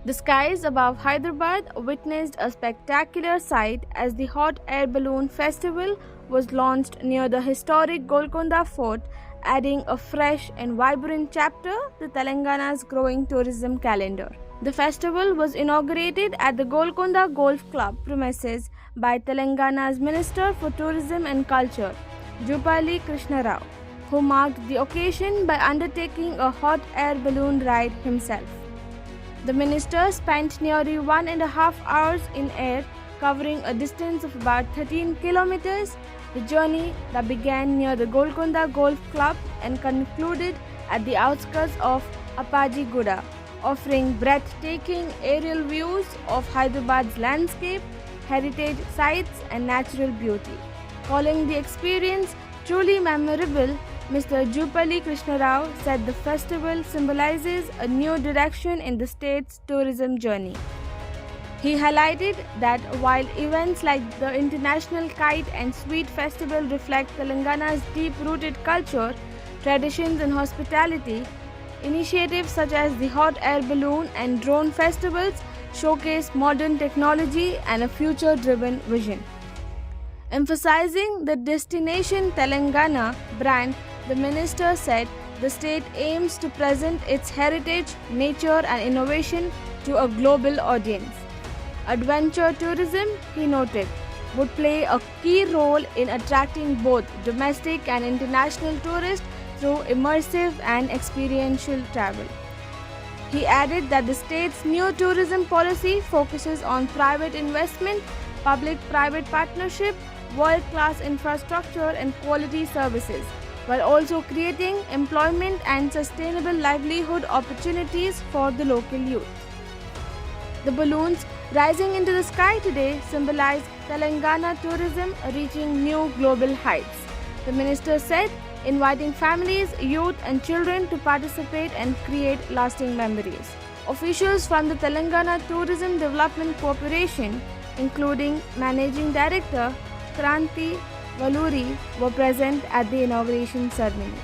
The skies above Hyderabad witnessed a spectacular sight as the Hot Air Balloon Festival was launched near the historic Golconda Fort, adding a fresh and vibrant chapter to Telangana's growing tourism calendar. The festival was inaugurated at the Golconda Golf Club premises by Telangana's Minister for Tourism and Culture, Jupally Krishna Rao, who marked the occasion by undertaking a hot air balloon ride himself. The minister spent nearly 1.5 hours in air, covering a distance of about 13 kilometers. The journey that began near the Golconda Golf Club and concluded at the outskirts of Apajiguda, offering breathtaking aerial views of Hyderabad's landscape, heritage sites, and natural beauty. Calling the experience truly memorable, Mr. Jupally Krishna Rao said the festival symbolizes a new direction in the state's tourism journey. He highlighted that while events like the International Kite and Sweet Festival reflect Telangana's deep-rooted culture, traditions and hospitality, initiatives such as the hot air balloon and drone festivals showcase modern technology and a future-driven vision. Emphasizing the Destination Telangana brand, the minister said the state aims to present its heritage, nature, and innovation to a global audience. Adventure tourism, he noted, would play a key role in attracting both domestic and international tourists through immersive and experiential travel. He added that the state's new tourism policy focuses on private investment, public-private partnership, world-class infrastructure, and quality services, while also creating employment and sustainable livelihood opportunities for the local youth. The balloons rising into the sky today symbolize Telangana tourism reaching new global heights. The minister said, inviting families, youth, and children to participate and create lasting memories. Officials from the Telangana Tourism Development Corporation, including Managing Director Kranti Valuri, were present at the inauguration ceremony.